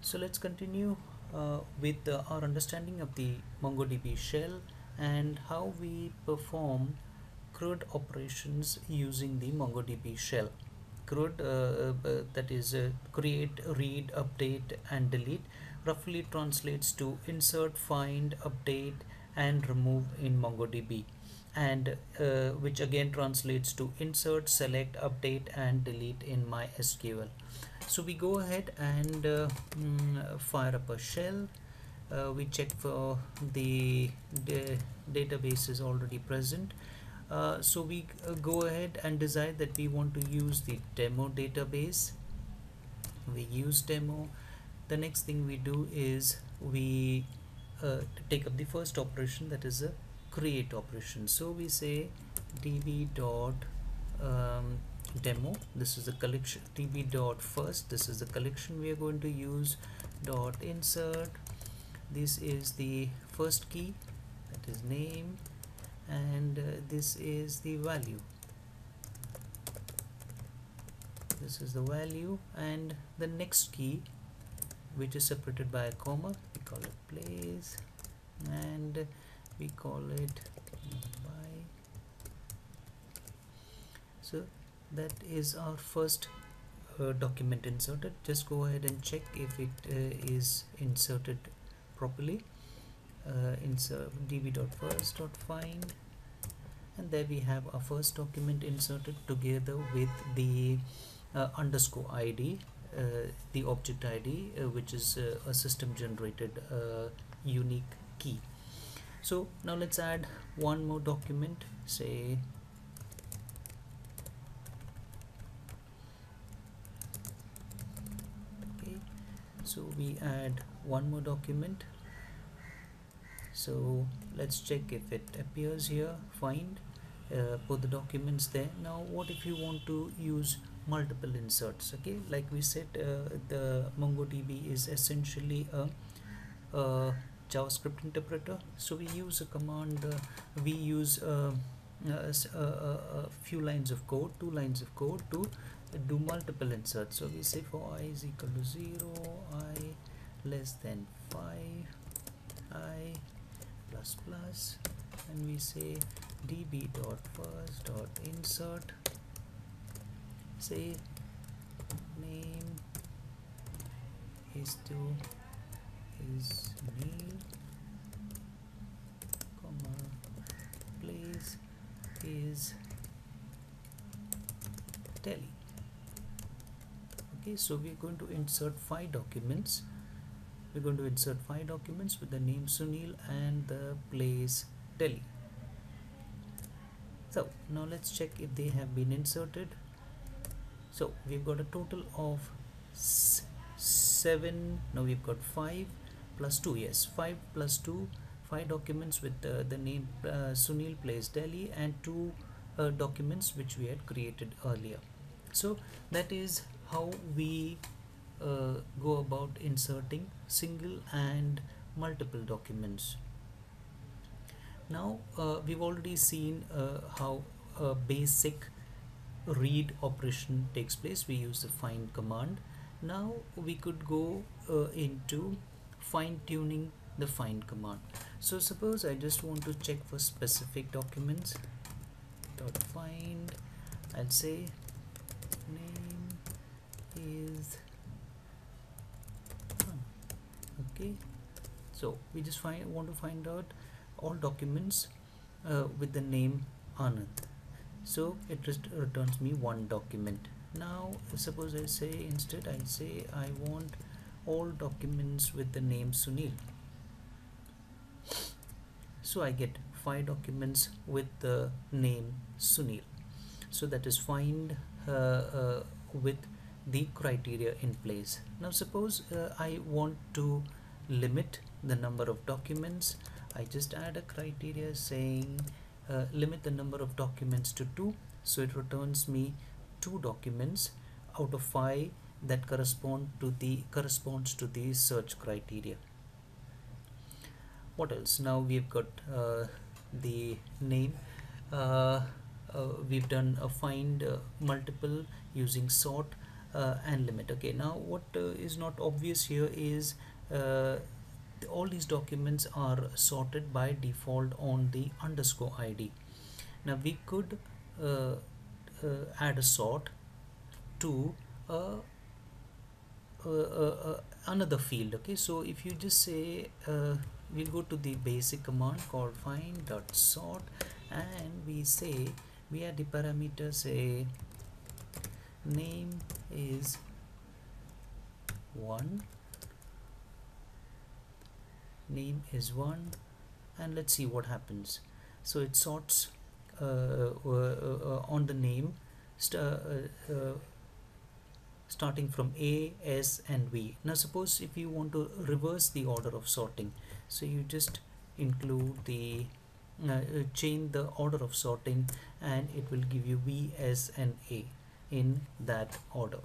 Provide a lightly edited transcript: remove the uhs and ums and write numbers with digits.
So let's continue with our understanding of the MongoDB shell and how we perform CRUD operations using the MongoDB shell. CRUD, that is create, read, update, and delete, roughly translates to insert, find, update, and remove in MongoDB, and which again translates to insert, select, update, and delete in MySQL. So we go ahead and fire up a shell. We check for the database is already present. So we go ahead and decide that we want to use the demo database. We use demo. The next thing we do is we take up the first operation, that is a create operation. So we say db dot demo, this is the collection. db dot first, this is the collection we are going to use. Dot insert, this is the first key, that is name, and this is the value. This is the value, and the next key, which is separated by a comma, we call it place, and we call it by. So that is our first document inserted. Just go ahead and check if it is inserted properly. Insert db.first.find, and there we have our first document inserted together with the underscore id, the object id, which is a system generated unique key. So now let's add one more document, say okay, so we add one more document. So let's check if it appears here. Find, put the documents there. Now what if you want to use multiple inserts? Okay, like we said, the MongoDB is essentially a JavaScript interpreter. So we use a command, we use a few lines of code, 2 lines of code to do multiple inserts. So we say for I is equal to 0, I less than 5, I plus plus, and we say db dot first dot insert, say name is Neil, comma, place is Delhi. Okay, so we're going to insert 5 documents. We're going to insert 5 documents with the name Sunil and the place Delhi. So now let's check if they have been inserted. So we've got a total of 7. Now we've got 5 plus 2. Yes, 5 plus 2, 5 documents with the name Sunil, place Delhi, and 2 documents which we had created earlier. So that is how we go about inserting single and multiple documents. Now we've already seen how a basic read operation takes place. We use the find command. Now we could go into fine-tuning the find command. So suppose I just want to check for specific documents. Dot find, I'll say name is okay. So we just want to find out all documents with the name Anand. So it just returns me one document. Now suppose I say instead, I say I want all documents with the name Sunil. So I get 5 documents with the name Sunil. So that is find with the criteria in place. Now suppose I want to limit the number of documents. I just add a criteria saying limit the number of documents to 2. So it returns me 2 documents out of 5 that corresponds to the search criteria. What else? Now we've got the name. We've done a find multiple using sort. and limit. Okay, now what is not obvious here is all these documents are sorted by default on the underscore id. Now we could uh, add a sort to uh, another field. Okay, so if you just say we'll go to the basic command called find dot sort, and we say we add the parameter, say name is 1, name is 1, and let's see what happens. So it sorts on the name starting from A, S and V. Now suppose if you want to reverse the order of sorting, so you just include the change the order of sorting, and it will give you V, S and A in that order.